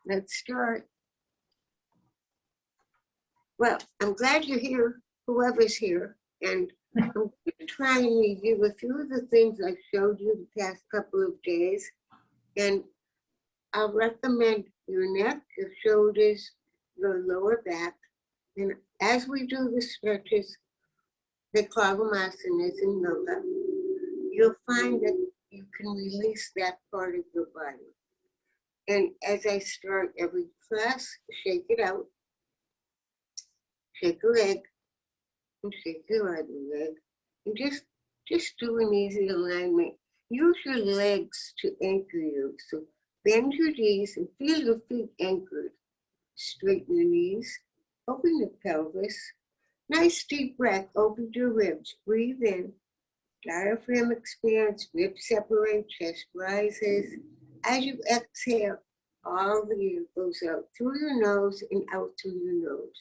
Let's start. Well, I'm glad you're here, whoever's here, and I'm going to try and review a few of the things I showed you the past couple of days, and I'll recommend your neck, your shoulders, your lower back, and as we do the stretches, they call them asanas in yoga, you'll find that you can release that part of your body. And as I start every class, shake it out, shake a leg, and shake your other leg, and just do an easy alignment. Use your legs to anchor you. So bend your knees and feel your feet anchored. Straighten your knees, open your pelvis. Nice deep breath, open your ribs. Breathe in, diaphragm expands, ribs separate, chest rises. As you exhale, all the air goes out through your nose and out through your nose.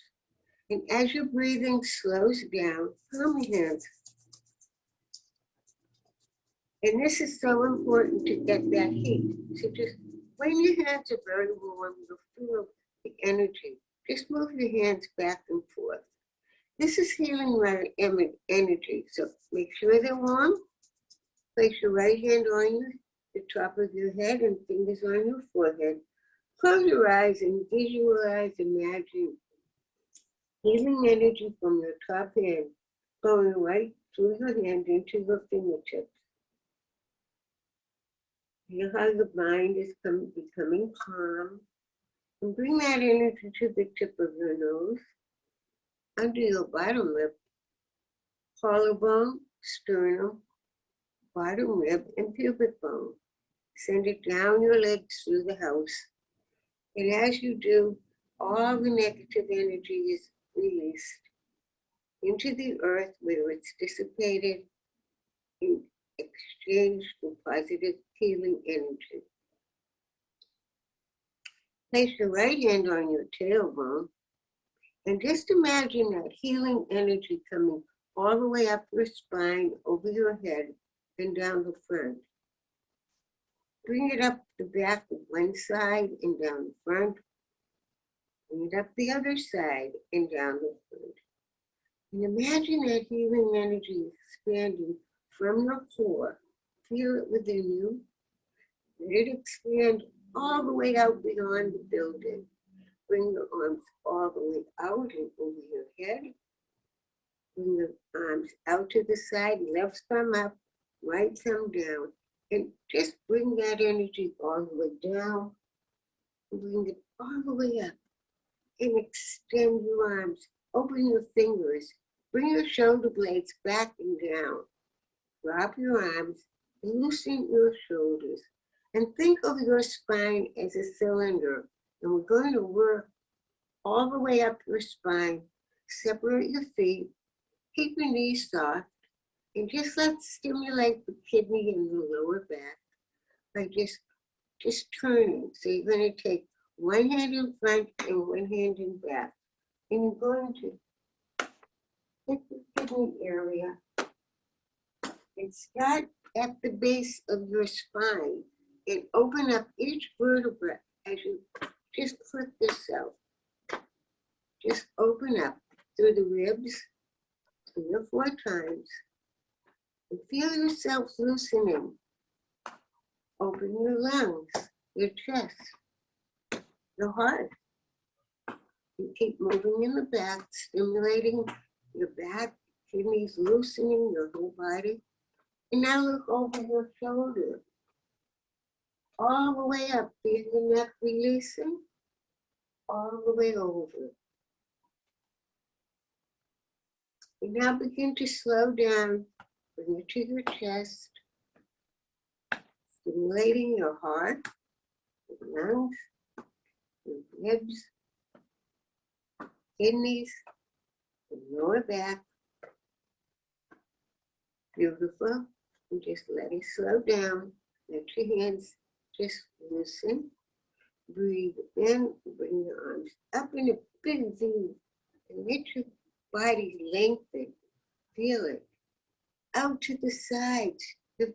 And as your breathing slows down, palm your hands. And this is so important to get that heat. So just when your hands are very warm, you'll feel the energy. Just move your hands back and forth. This is healing energy. So make sure they're warm. Place your right hand on the top of your head and fingers on your forehead. Close your eyes and visualize, imagine healing energy from your top hand going right through your hand into your fingertips. Feel how the mind is becoming calm. And bring that energy to the tip of your nose, under your bottom lip, collarbone, sternum, bottom rib, and pubic bone. Send it down your legs through the house. And as you do, all the negative energy is released into the earth where it's dissipated in exchange for positive healing energy. Place your right hand on your tailbone and just imagine that healing energy coming all the way up your spine, over your head, and down the front. Bring it up the back of one side and down the front. Bring it up the other side and down the front. And imagine that healing energy expanding from your core. Feel it within you. Let it expand all the way out beyond the building. Bring your arms all the way out and over your head. Bring your arms out to the side, left thumb up, right thumb down. And just bring that energy all the way down. Bring it all the way up. And extend your arms. Open your fingers. Bring your shoulder blades back and down. Drop your arms. Loosen your shoulders. And think of your spine as a cylinder. And we're going to work all the way up your spine. Separate your feet. Keep your knees soft. And just let's stimulate the kidney in the lower back by just turning. So you're going to take one hand in front and one hand in back. And you're going to hit the kidney area and start at the base of your spine and open up each vertebra as you just click this out. Just open up through the ribs 3 or 4 times. And feel yourself loosening. Open your lungs, your chest, your heart. You keep moving in the back, stimulating your back, kidneys loosening your whole body. And now look over your shoulder. All the way up, feel the neck releasing, all the way over. And now begin to slow down. Bring it to your chest, stimulating your heart, your lungs, your ribs, kidneys, the lower back. Beautiful. And just let it slow down. Let your hands just loosen. Breathe in, bring your arms up in a big V, and let your body lengthen. Feel it. Out to the sides.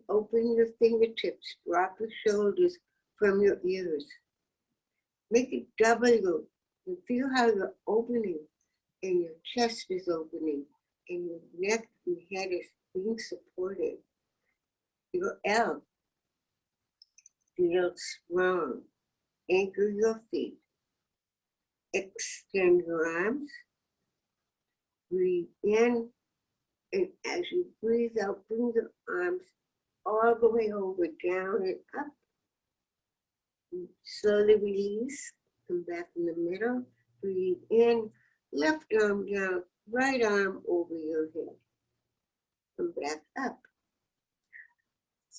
Open your fingertips. Drop your shoulders from your ears. Make it W and feel how you're opening and your chest is opening and your neck and head is being supported. Your L, feel strong. Anchor your feet. Extend your arms. Breathe in, and as you breathe out, bring the arms all the way over, down and up. Slowly release. Come back in the middle. Breathe in. Left arm down, right arm over your head. Come back up.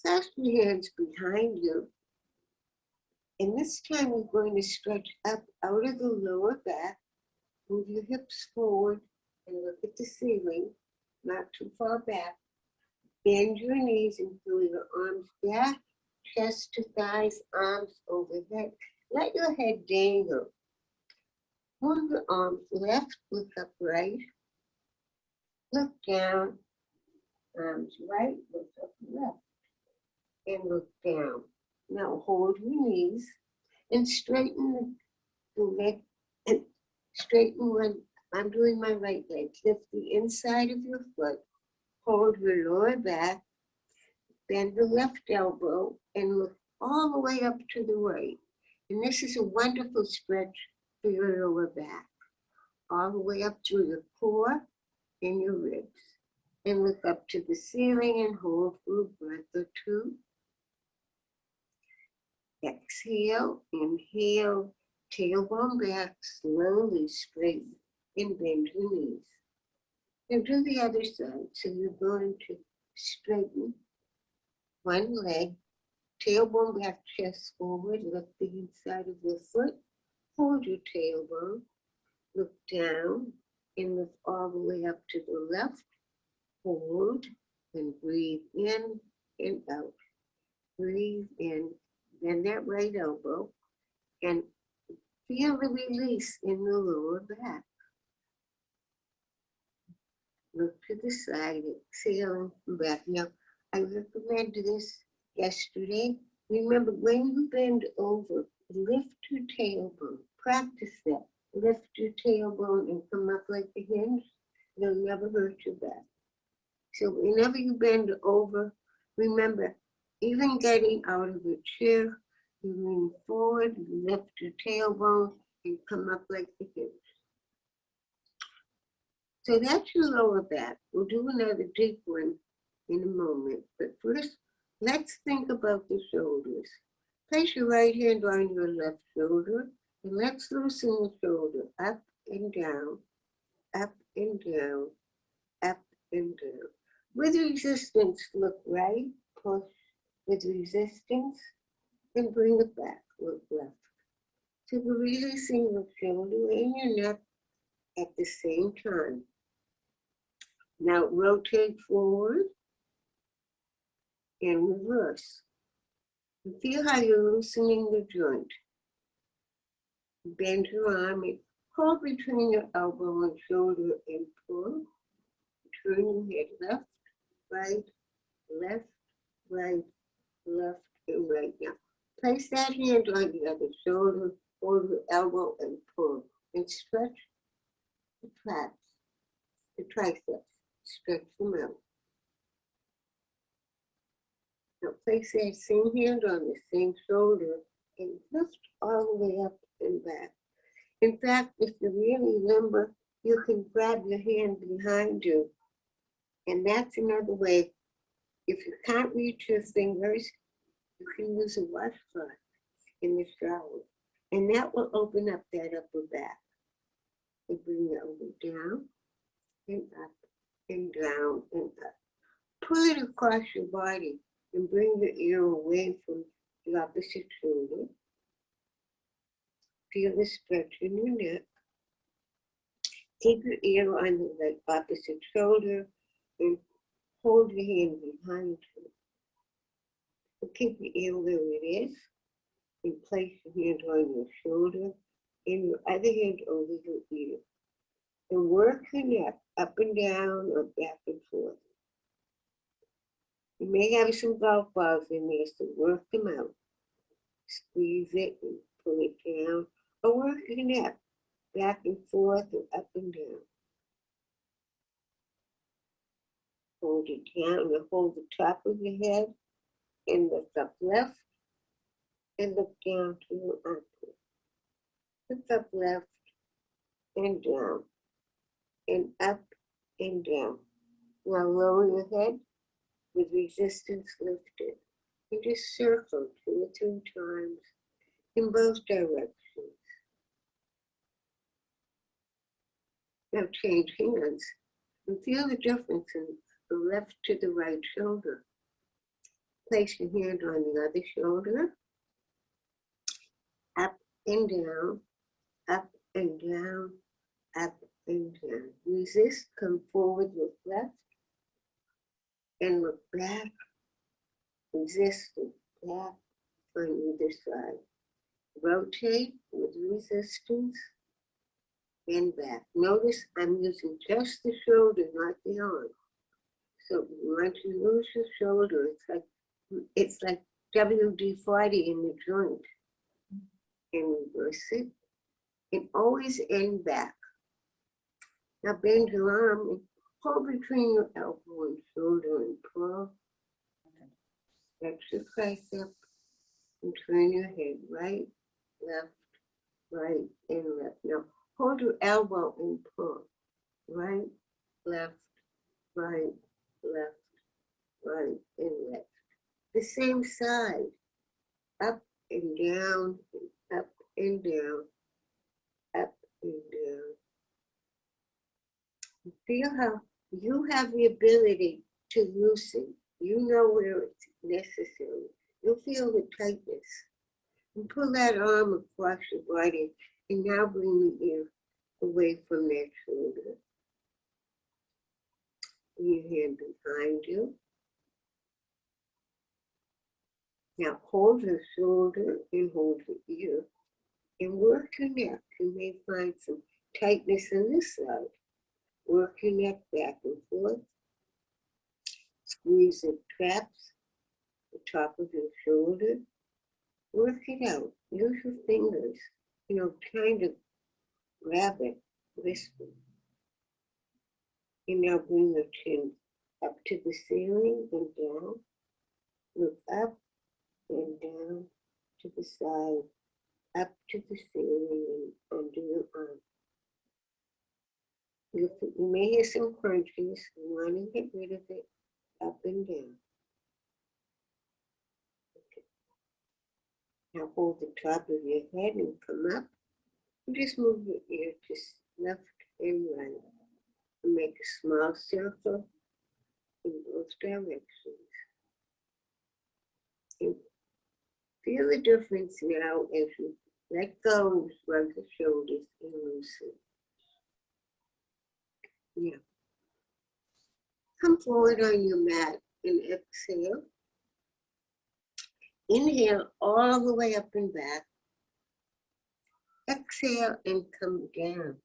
Clasp your hands behind you. And this time we're going to stretch up out of the lower back. Move your hips forward and look at the ceiling, not too far back. Bend your knees and pull your arms back, chest to thighs, arms overhead. Let your head dangle. Move your arms left, look up right. Look down, arms right, look up left. And look down. Now hold your knees and straighten the leg. And straighten when I'm doing my right leg. Lift the inside of your foot. Hold your lower back. Bend the left elbow and look all the way up to the right. And this is a wonderful stretch for your lower back. All the way up through the core and your ribs. And look up to the ceiling and hold for a breath or two. Exhale, inhale, tailbone back, slowly straighten and bend your knees. Now do the other side. So you're going to straighten one leg, tailbone back, chest forward, lift the inside of your foot, hold your tailbone, look down and lift all the way up to the left, hold and breathe in and out. Breathe in, bend that right elbow and feel the release in the lower back. Look to the side, exhale and back. Now, I recommended this yesterday. Remember, when you bend over, lift your tailbone. Practice that. Lift your tailbone and come up like a hinge. It'll never hurt your back. So whenever you bend over, remember, even getting out of the chair, you lean forward, you lift your tailbone, and come up like a hinge. So that's your lower back. We'll do another deep one in a moment. But first, let's think about the shoulders. Place your right hand on your left shoulder, and let's loosen the shoulder up and down, up and down, up and down. With resistance, look right, push. With resistance, and bring it back, look left. So we're releasing your shoulder and your neck at the same time. Now rotate forward and reverse. And feel how you're loosening the joint. Bend your arm and hold between your elbow and shoulder and pull. Turn your head left, right, left, right, left, and right. Now place that hand on the other shoulder, hold your elbow and pull. And stretch the traps, the triceps. Stretch them out. Now place that same hand on the same shoulder and lift all the way up and back. In fact, if you're really limber, you can grab your hand behind you. And that's another way. If you can't reach your fingers, you can use a washcloth in the shower. And that will open up that upper back. And bring the elbow down and up and down and up. Pull it across your body and bring the ear away from the opposite shoulder. Feel the stretch in your neck. Keep your ear on the opposite shoulder and hold your hand behind you. So keep your ear where it is and place your hand on your shoulder and your other hand over your ear. And work your neck up and down or back and forth. You may have some golf balls in there, so work them out. Squeeze it and pull it down. your neck, back and forth and up and down. Hold it down and hold the top of your head and lift up left and look down to your armpit. Lift up left and down and up and down. Now lower your head with resistance lifted. And just circle 2 or 3 times in both directions. Now change hands and feel the difference in the left to the right shoulder. Place your hand on the other shoulder, up and down, up and down, up and down. Resist, come forward, look left, and look back. Resist, look back on either side. Rotate with resistance and back. Notice I'm using just the shoulder, not the arm. So once you lose your shoulder, it's like WD-40 in the joint. And reverse it. And always end back. Now bend your arm and hold between your elbow and shoulder and pull. Stretch your tricep and turn your head right, left, right, and left. Now hold your elbow and pull. Right, left, right, left, right, and left. The same side. Up and down, and up and down, up and down. Feel how you have the ability to loosen. You know where it's necessary. You'll feel the tightness. And pull that arm across your body and now bring the ear away from that shoulder. Bring your hand behind you. Now hold your shoulder and hold your ear and work your neck. You may find some tightness on this side. Work your neck back and forth. Squeeze the traps, the top of your shoulder. Work it out. Use your fingers, kind of grab it, whisper. And now bring your chin up to the ceiling and down. Look up and down to the side, up to the ceiling and under your arm. You may hear some crunches. You want to get rid of it. Up and down. Okay. Now hold the top of your head and come up. And just move your ear to left and right. And make a small circle in both directions. And feel the difference now as you let go and shrug the shoulders and loosen. Yeah. Come forward on your mat and exhale. Inhale all the way up and back. Exhale and come down.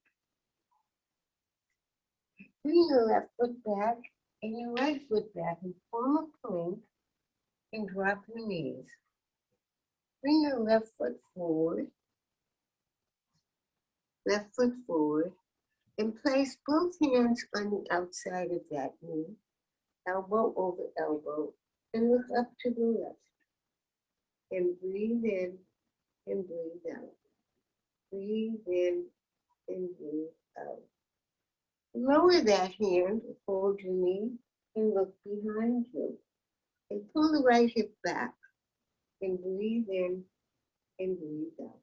Bring your left foot back and your right foot back and form a plank and drop your knees. Bring your left foot forward, and place both hands on the outside of that knee, elbow over elbow, and look up to the left. And breathe in and breathe out. Breathe in and breathe out. Lower that hand, hold your knee, and look behind you. And pull the right hip back, and breathe in and breathe out.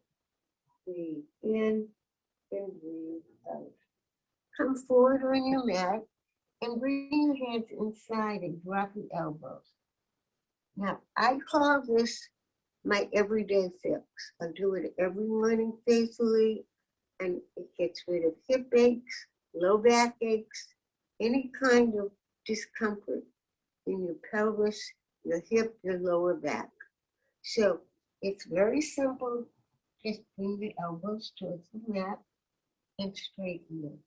Breathe in and breathe out. Come forward on your mat and bring your hands inside and drop your elbows. Now, I call this my everyday fix. I do it every morning faithfully, and it gets rid of hip aches, low back aches, any kind of discomfort in your pelvis, your hip, your lower back. So it's very simple. Just bring the elbows towards the mat and straighten them.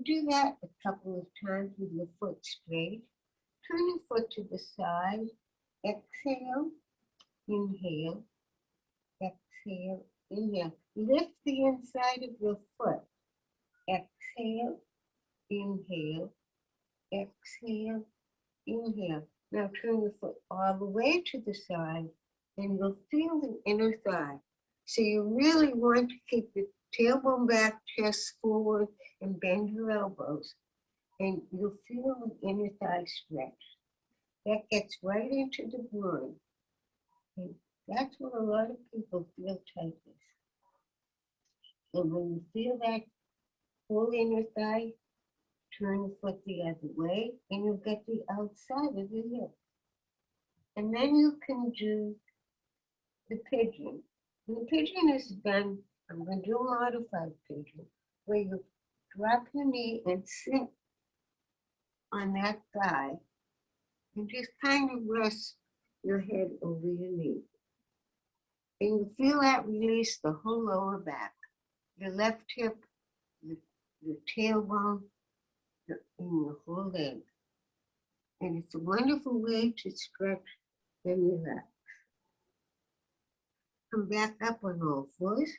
Do that a couple of times with your foot straight. Turn your foot to the side. Exhale, inhale, exhale, inhale. Lift the inside of your foot. Exhale, inhale, exhale, inhale. Now turn the foot all the way to the side and you'll feel the inner thigh. So you really want to keep the tailbone back, chest forward, and bend your elbows. And you'll feel the inner thigh stretch. That gets right into the groin. And that's what a lot of people feel tightness. And when you feel that full inner thigh, turn the foot the other way, and you'll get the outside of the hip. And then you can do the pigeon. And the pigeon is done, I'm going to do a modified pigeon, where you drop your knee and sit on that thigh, and just kind of rest your head over your knee. And you feel that release the whole lower back, your left hip, your tailbone, and your whole leg. And it's a wonderful way to stretch and relax. Come back up on all fours.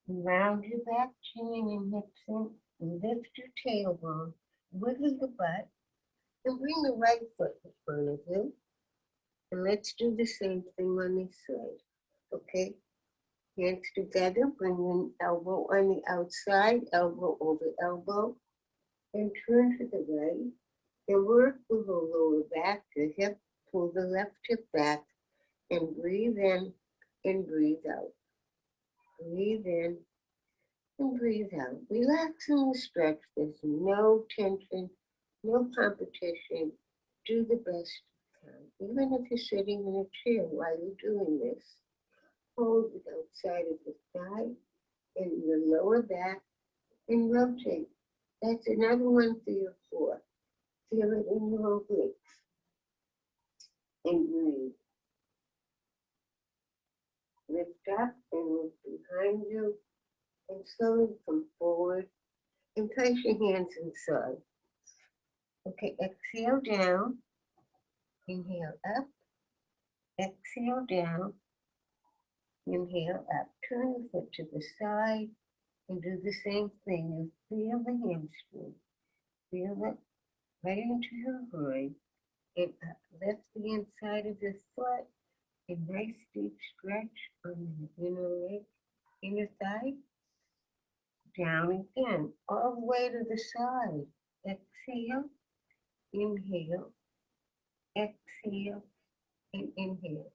Round your back, chin and hips in. Lift your tailbone. Wiggle the butt. And bring the right foot in front of you. And let's do the same thing on this side. Okay? Hands together. Bring an elbow on the outside. Elbow over elbow. And turn to the right. And work with the lower back, the hip. Pull the left hip back. And breathe in and breathe out. Breathe in and breathe out. Relax and stretch. There's no tension, no competition. Do the best you can. Even if you're sitting in a chair while you're doing this, hold the outside of the thigh and your lower back and rotate. That's another one for your core. Feel it in your obliques. And breathe. Lift up and look behind you and slowly come forward and place your hands inside. Okay, exhale down, inhale up, exhale down, inhale up. Turn the foot to the side and do the same thing. You feel the hamstring. Feel it right into your groin and up. Lift the inside of your foot. A nice deep stretch on the inner leg, inner thigh. Down again, all the way to the side. Exhale, inhale, exhale, and inhale.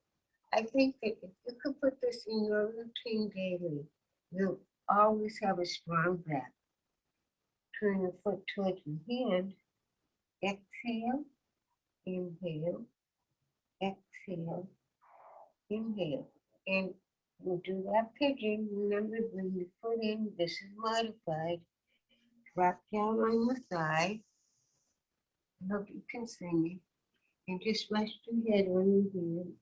I think that if you could put this in your routine daily, you'll always have a strong back. Turn your foot towards your hand. Exhale, inhale, exhale, inhale. And we'll do that pigeon. Remember, bring your foot in. This is modified. Drop down on your thigh. I hope you can sing it. And just rest your head on your hand.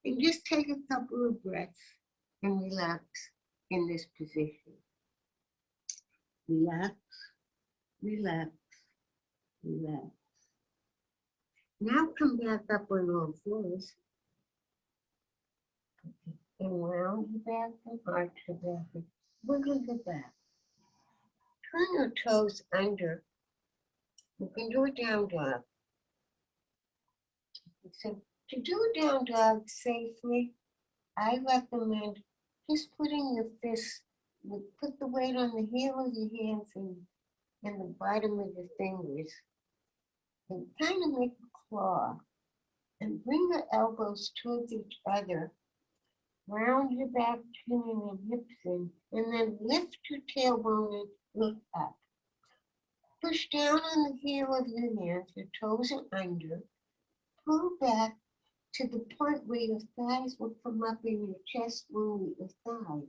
And just take a couple of breaths and relax in this position. Relax, relax, relax. Now come back up on all fours. And round your back and arch your back and wiggle the back. Turn your toes under. You can do a down dog. So to do a down dog safely, I recommend just putting your fists, put the weight on the heel of your hands and the bottom of your fingers, and kind of make a claw, and bring your elbows towards each other, round your back, chin, and your hips in, and then lift your tailbone and look up. Push down on the heel of your hands, your toes are under, pull back to the point where your thighs will come up in your chest wound with your thighs.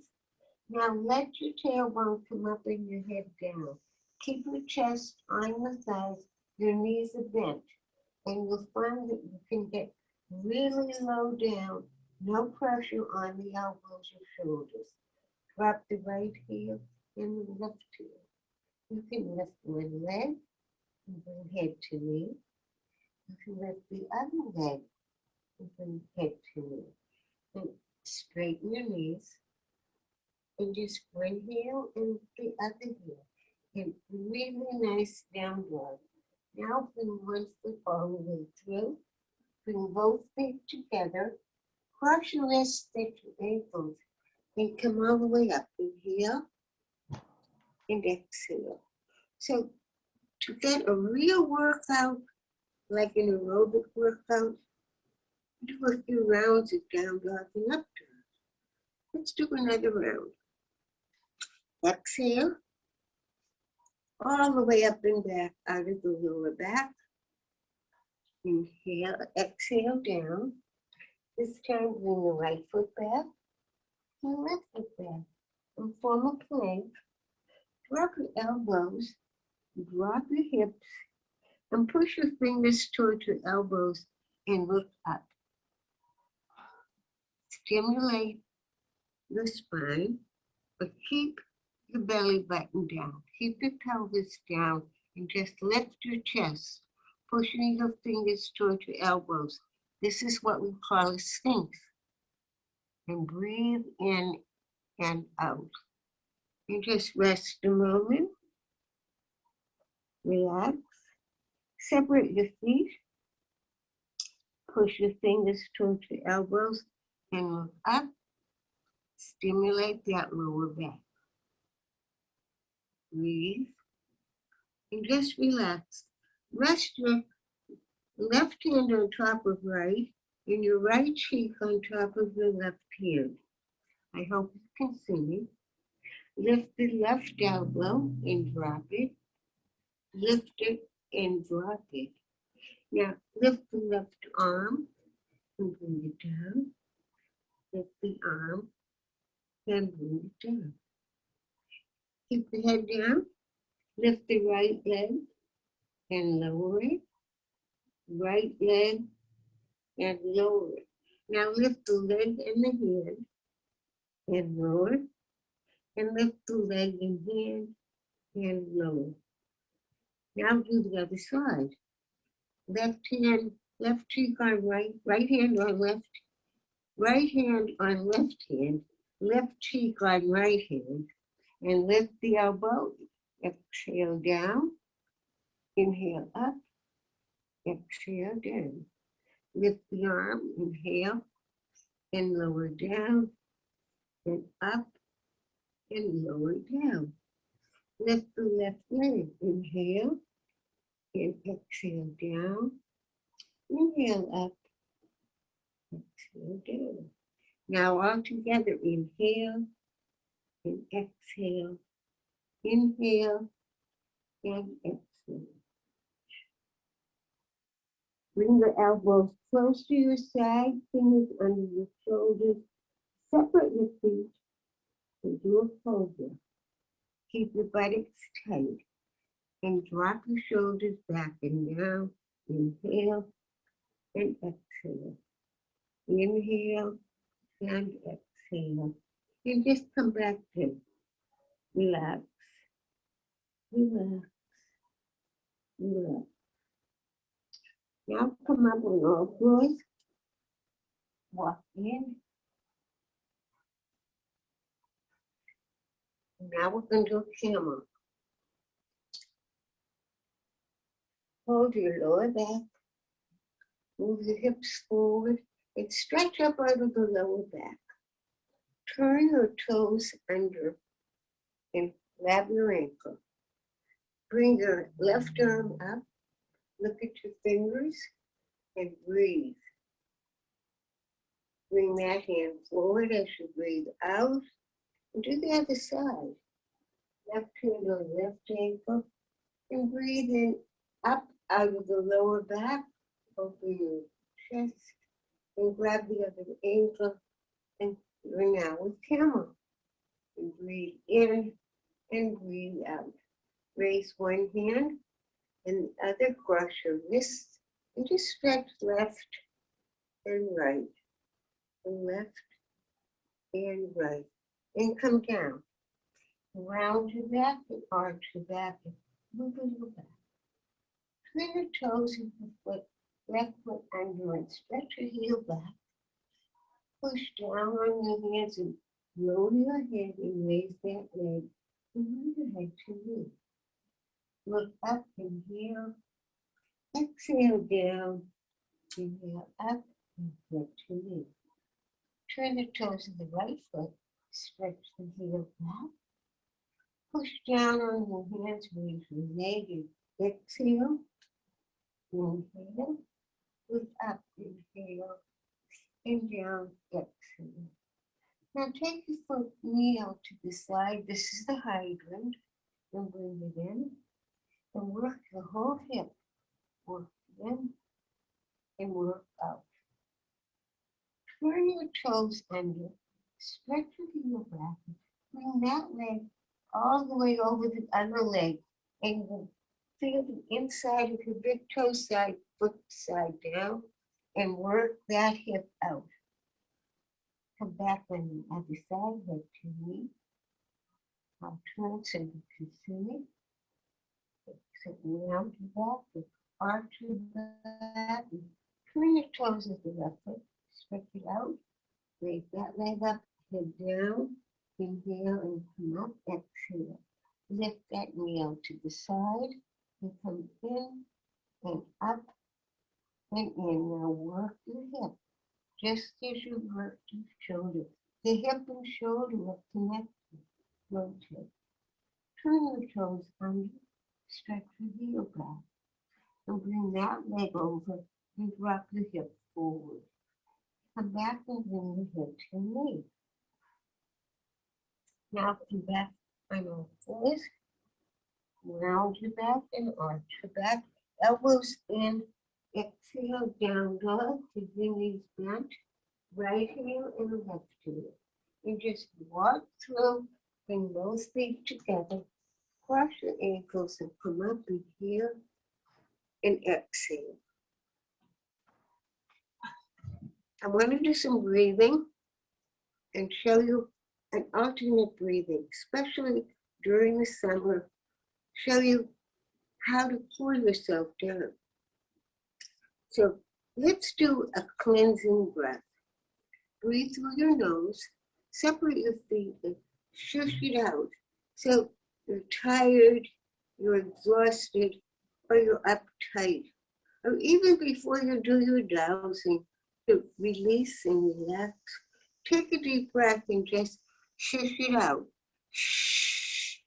Now let your tailbone come up and your head down. Keep your chest on your thighs, your knees are bent, and you'll find that you can get really low down, no pressure on the elbows or shoulders. Drop the right heel and the left heel. You can lift one leg and bring head to knee. You can lift the other leg and bring head to knee. And straighten your knees And just one heel and the other heel. And really nice down dog. Now bring one foot all the way through. Bring both feet together. Cross your wrists at your ankles and come all the way up. Inhale and exhale. So to get a real workout, like an aerobic workout, do a few rounds of down dog and up dog. Let's do another round. Exhale, all the way up and back out of the lower back. Inhale, exhale down. This time bring the right foot back and left foot back. And form a plank. Drop your elbows, drop your hips, and push your fingers towards your elbows and look up. Stimulate the spine, but keep the belly button down. Keep the pelvis down and just lift your chest, pushing your fingers towards your elbows. This is what we call a sphinx. And breathe in and out. And just rest a moment. Relax. Separate your feet. Push your fingers towards your elbows and look up. Stimulate that lower back. Breathe. And just relax. Rest your left hand on top of right and your right cheek on top of your left hand. I hope you can see me. Lift the left elbow and drop it. Lift it and drop it. Now lift the left arm and bring it down. Lift the arm and bring it down. Keep the head down. Lift the right leg and lower it. Right leg and lower it. Now lift the leg and the hand and lower it. And lift the leg and hand and lower. Now do the other side. Left hand, left cheek on right, right hand on left, right hand on left hand, left cheek on right hand, and lift the elbow. Exhale down, inhale up, exhale down. Lift the arm, inhale, and lower down, and up, and lower down. Lift the left leg, inhale, and exhale down, inhale up, exhale down. Now all together, inhale, and exhale, inhale, and exhale. Bring the elbows close to your side, fingers under your shoulders. Separate your feet and do a cobra. Keep your buttocks tight and drop your shoulders back and down. Inhale and exhale. Inhale and exhale. And just come back to relax, relax, relax. Now come up on all fours. Walk in. Now we're going to do a camel. Hold your lower back. Move the hips forward and stretch up out of the lower back. Turn your toes under and grab your ankle. Bring your left arm up. Look at your fingers and breathe. Bring that hand forward as you breathe out. And do the other side. Left hand on left ankle. And breathe in up out of the lower back. Open your chest. And grab the other ankle. And you're now with camel. And breathe in and breathe out. Raise one hand and the other, cross your wrists. And just stretch left and right. And left and right. And come down. Round your back and arch your back and move your back. Turn your toes of the foot, left foot under and stretch your heel back. Push down on your hands and Lower your head and raise that leg from your head to knee. Look up, inhale, exhale down, inhale up, and head to knee. Turn the toes of the right foot, stretch the heel back, push down on your hands, raise your leg, and exhale, inhale, look up, inhale, and down, exhale. Now take your foot knee out to the side. This is the hydrant. And bring it in and work the whole hip. Work in and work out. Turn your toes under. Stretch your heel back. Bring that leg all the way over the other leg. And you feel the inside of your big toe side, foot side down. And work that hip out. Come back on the other side, head to knee. I'll turn so you can see me. Sit round your back, and arch your back, and turn your toes at the left foot. Stretch it out. Raise that leg up, head down. Inhale and come up, exhale. Lift that knee out to the side and come in and up and in. Now work your hip just as you work your shoulder. The hip and shoulder are connected. Rotate. Turn your toes under, stretch your heel back, and bring that leg over and drop the hip forward. Come back and bring the head to knee. Now come back on all fours, round your back and arch your back, elbows in, exhale, down dog, keep your knees bent, right heel and left heel. And just walk through. Bring both feet together, cross your ankles and come up and heel and exhale. I want to do some breathing and show you an alternate breathing, especially during the summer, show you how to cool yourself down. So let's do a cleansing breath. Breathe through your nose, separate your feet and shush it out. So you're tired, you're exhausted, or you're uptight. Or even before you do your dowsing, to release and relax, take a deep breath and just shush it out. Shh.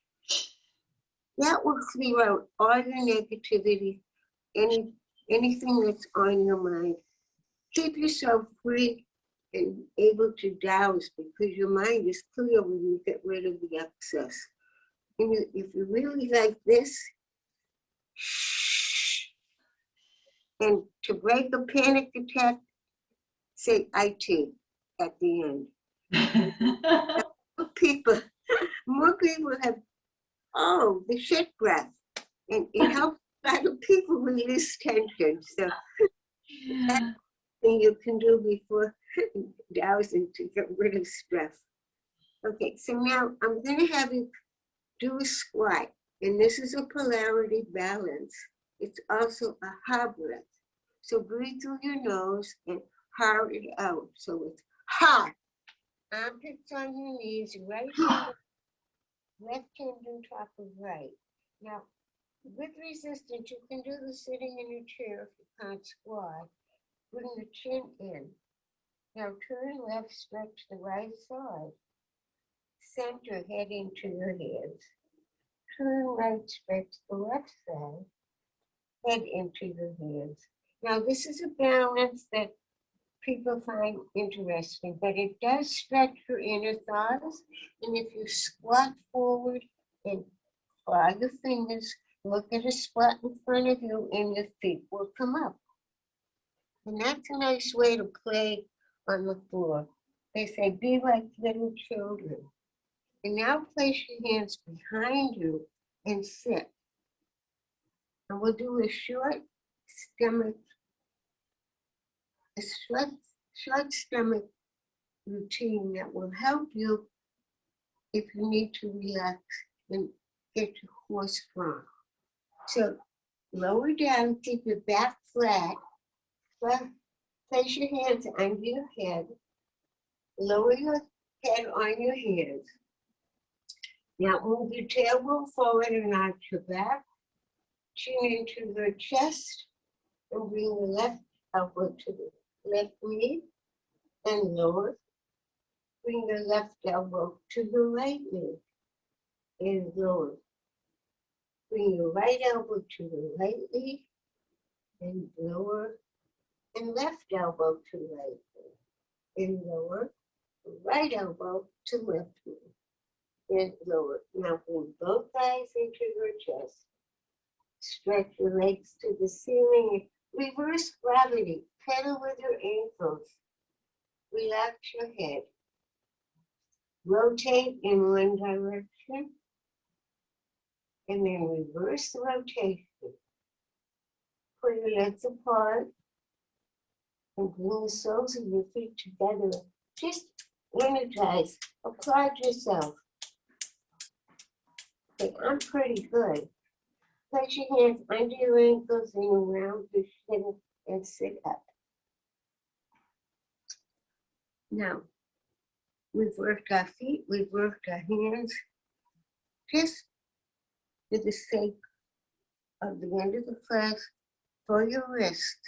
That will clear out all your negativity, anything that's on your mind. Keep yourself free and able to douse because your mind is clear when you get rid of the excess. And if you really like this, shh. And to break a panic attack, say IT at the end. More people have, the shit breath. And it helps other people release tension. So that's thing you can do before dowsing to get rid of stress. Okay, so now I'm going to have you do a squat, and this is a polarity balance. It's also a ha breath. So breathe through your nose and ha it out. So it's ha. Armpits on your knees, right hand, left hand on top of right. Now, with resistance, you can do the sitting in a chair if you can't squat. Bring the chin in. Now turn left, stretch the right side. Center, head into your hands. Turn right, stretch the left side. Head into your hands. Now this is a balance that people find interesting, but it does stretch your inner thighs. And if you squat forward and claw your fingers, look at a spot in front of you and your feet will come up. And that's a nice way to play on the floor. They say, be like little children. And now place your hands behind you and sit. And we'll do a short stomach routine that will help you if you need to relax and get your core strong. So lower down, keep your back flat. Place your hands under your head. Lower your head on your hands. Now move your tailbone forward and arch your back. Chin into your chest and bring the left elbow to the left knee and lower. Bring the left elbow to the right knee and lower. Bring your right elbow to the right knee and lower. And left elbow to right knee and lower. Right elbow to left knee and lower. Now bring both thighs into your chest. Stretch your legs to the ceiling. Reverse gravity. Pedal with your ankles. Relax your head. Rotate in one direction. And then reverse the rotation. Put your legs apart. And bring the soles of your feet together. Just energize. Applaud yourself. Okay, I'm pretty good. Place your hands under your ankles and around your shin and sit up. Now, we've worked our feet, we've worked our hands. Just for the sake of the end of the class, for your wrist,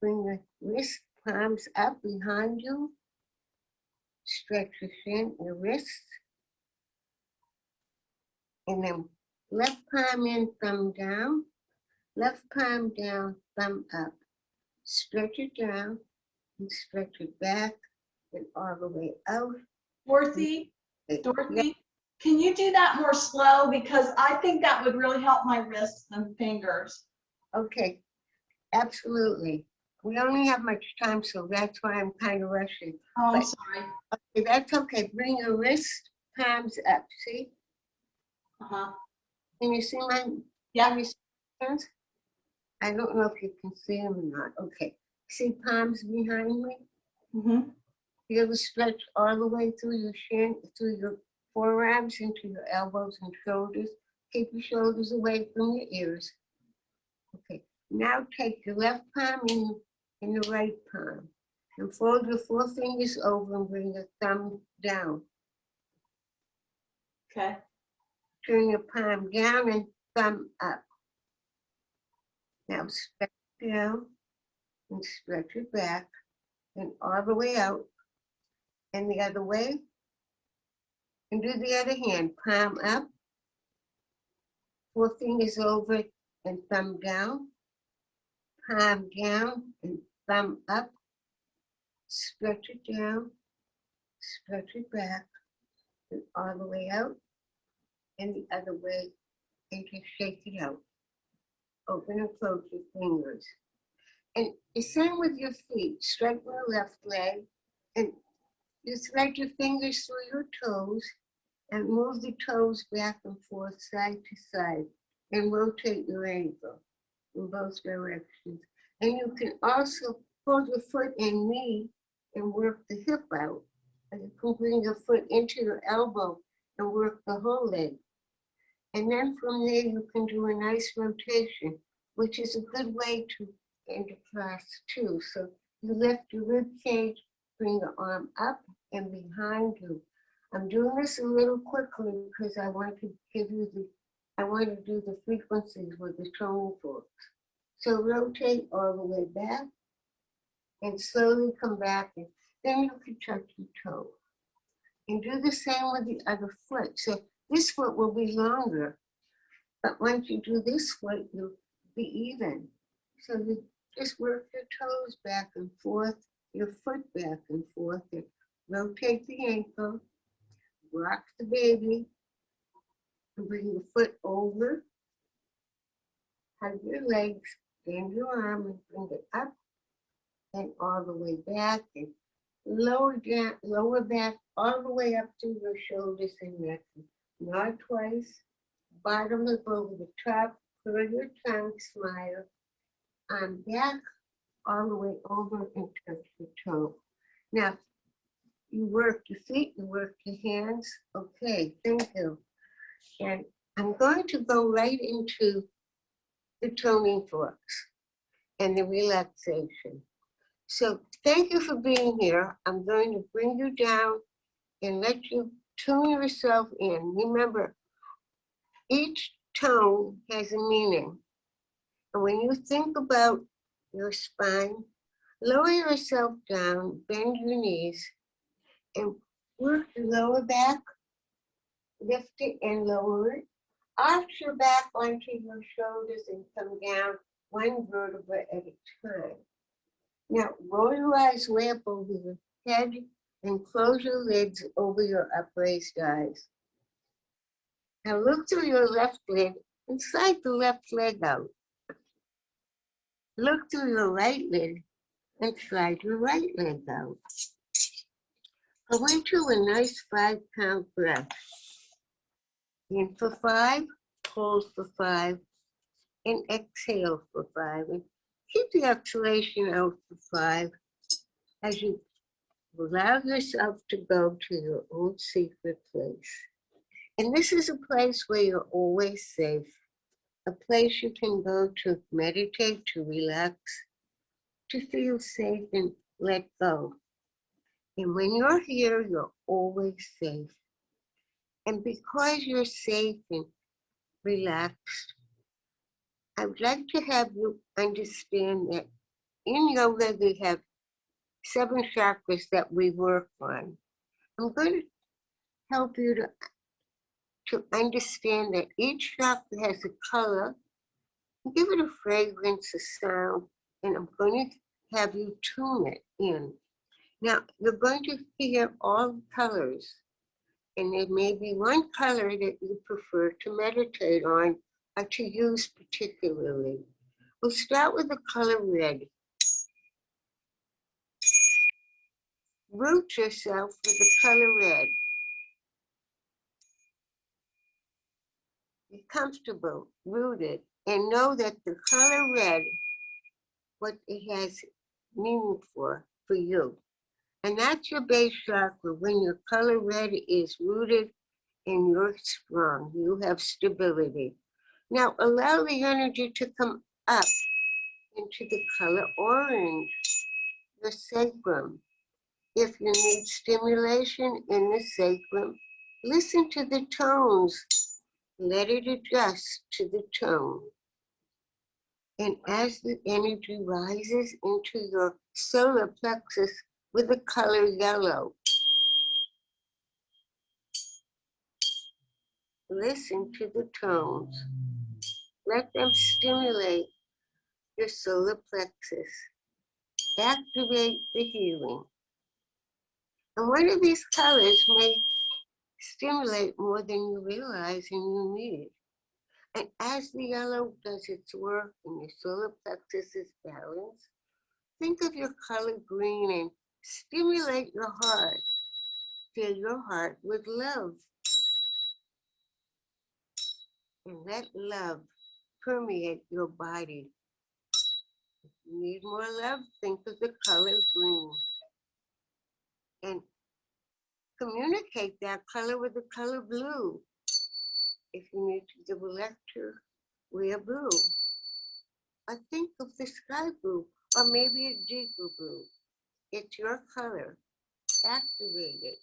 bring the wrist palms up behind you. Stretch your shin, your wrists. And then left palm in, thumb down. Left palm down, thumb up. Stretch it down and stretch it back and all the way out. Dorothy, can you do that more slow? Because I think that would really help my wrists and fingers. Okay, absolutely. We only have much time, so that's why I'm kind of rushing. Oh, I'm sorry. Okay, that's okay. Bring your wrist palms up, see? Uh-huh. Can you see my hands? I don't know if you can see them or not. Okay, see palms behind me? Mm-hmm. Feel the stretch all the way through your shin, through your forearms, into your elbows and shoulders. Keep your shoulders away from your ears. Okay, now take your left palm in the right palm and fold your forefingers over and bring your thumb down. Okay. Turn your palm down and thumb up. Now stretch down and stretch it back and all the way out and the other way. And do the other hand, palm up, forefingers over and thumb down, palm down and thumb up, stretch it down, stretch it back and all the way out and the other way and just shake it out. Open and close your fingers. And the same with your feet. Straighten your left leg and you thread your fingers through your toes and move the toes back and forth, side to side, and rotate your ankle in both directions. And you can also hold your foot and knee and work the hip out. And you can bring your foot into your elbow and work the whole leg. And then from there, you can do a nice rotation, which is a good way to end a class too. So you lift your rib cage, bring your arm up and behind you. I'm doing this a little quickly because I want to do the frequencies with the tone forks. So rotate all the way back and slowly come back, and then you can touch your toe. And do the same with the other foot. So this foot will be longer, but once you do this foot, you'll be even. So you just work your toes back and forth, your foot back and forth, and rotate the ankle, rock the baby, and bring your foot over, hug your legs, bend your arm and bring it up and all the way back and lower back all the way up to your shoulders and neck. Nod twice, bottom lip over the top, curl your tongue, smile, arm back, all the way over and touch your toe. Now, you work your feet, you work your hands. Okay, thank you. And I'm going to go right into the toning forks and the relaxation. So thank you for being here. I'm going to bring you down and let you tune yourself in. Remember, each tone has a meaning. And when you think about your spine, lower yourself down, bend your knees, and work your lower back, lift it and lower it. Arch your back onto your shoulders and come down one vertebra at a time. Now, roll your eyes way up over your head and close your lids over your upraised eyes. Now look through your left lid and slide the left leg out. Look through your right lid and slide your right leg out. Go into a nice 5-count breath. In for 5, hold for 5, and exhale for 5. And keep the exhalation out for 5 as you allow yourself to go to your own secret place. And this is a place where you're always safe, a place you can go to meditate, to relax, to feel safe and let go. And when you're here, you're always safe. And because you're safe and relaxed, I would like to have you understand that in yoga, we have 7 chakras that we work on. I'm going to help you to understand that each chakra has a color, give it a fragrance, a sound, and I'm going to have you tune it in. Now, you're going to hear all colors, and there may be one color that you prefer to meditate on or to use particularly. We'll start with the color red. Root yourself with the color red. Be comfortable, rooted, and know that the color red, what it has meaning for you. And that's your base chakra. When your color red is rooted and you're strong, you have stability. Now allow the energy to come up into the color orange, the sacrum. If you need stimulation in the sacrum, listen to the tones. Let it adjust to the tone. And as the energy rises into your solar plexus with the color yellow, listen to the tones. Let them stimulate your solar plexus. Activate the healing. And one of these colors may stimulate more than you realize and you need. And as the yellow does its work and your solar plexus is balanced, think of your color green and stimulate your heart. Fill your heart with love. And let love permeate your body. If you need more love, think of the color green. And communicate that color with the color blue. If you need to give a lecture, wear blue. Or think of the sky blue, or maybe a deeper blue. It's your color. Activate it.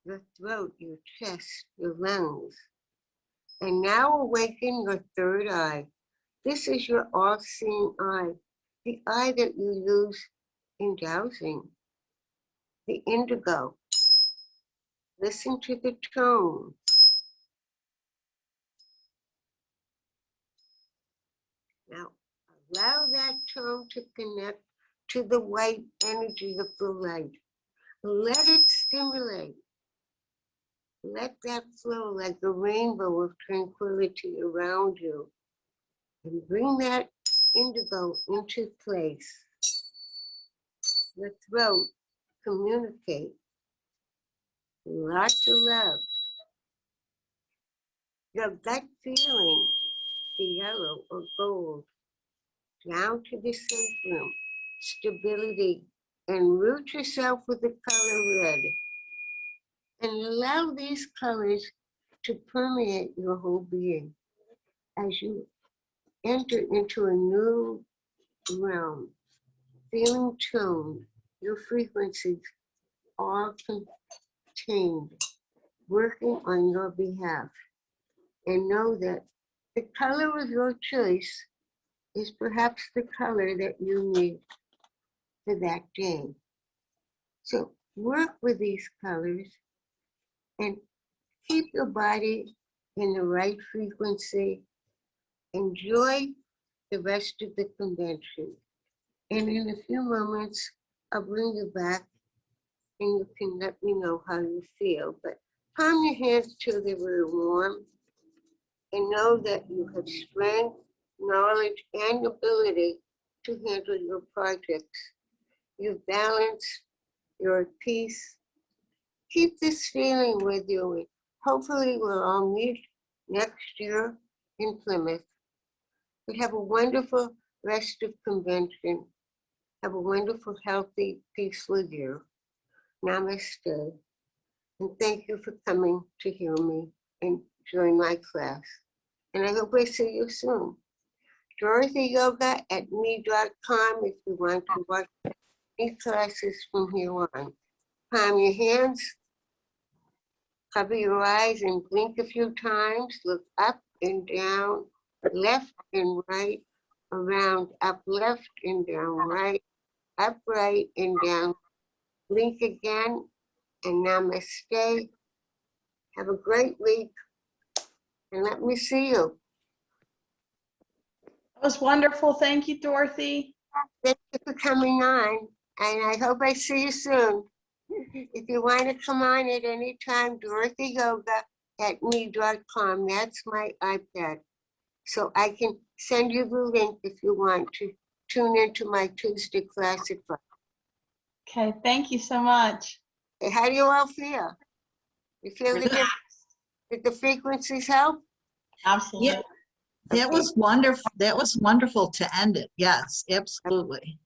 Your throat, your chest, your lungs. And now awaken your third eye. This is your all-seeing eye, the eye that you use in dowsing, the indigo. Listen to the tone. Now, allow that tone to connect to the white energy of the light. Let it stimulate. Let that flow like a rainbow of tranquility around you. And bring that indigo into place. Your throat, communicate. Lots of love. Your gut feeling, the yellow or gold, down to the sacrum, stability, and root yourself with the color red. And allow these colors to permeate your whole being as you enter into a new realm, feeling tuned, your frequencies all contained, working on your behalf. And know that the color of your choice is perhaps the color that you need for that day. So work with these colors and keep your body in the right frequency. Enjoy the rest of the convention. And in a few moments, I'll bring you back and you can let me know how you feel. But palm your hands till they're very warm and know that you have strength, knowledge, and ability to handle your projects. You balance, you're at peace. Keep this feeling with you, and hopefully we'll all meet next year in Plymouth. But have a wonderful rest of convention. Have a wonderful, healthy, peaceful year. Namaste. And thank you for coming to hear me and join my class. And I hope I see you soon. Dorothy Yoga at me.com if you want to watch any classes from here on. Palm your hands, cover your eyes and blink a few times. Look up and down, left and right, around, up, left and down, right, up, right and down. Blink again and namaste. Have a great week and let me see you. That was wonderful. Thank you, Dorothy. Thank you for coming on and I hope I see you soon. If you want to come on at any time, Dorothy Yoga at me.com. That's my iPad. So I can send you the link if you want to tune into my Tuesday class at 5. Okay, thank you so much. Hey, how do you all feel? You feel the difference? Did the frequencies help? Absolutely. Yeah, that was wonderful. That was wonderful to end it. Yes, absolutely.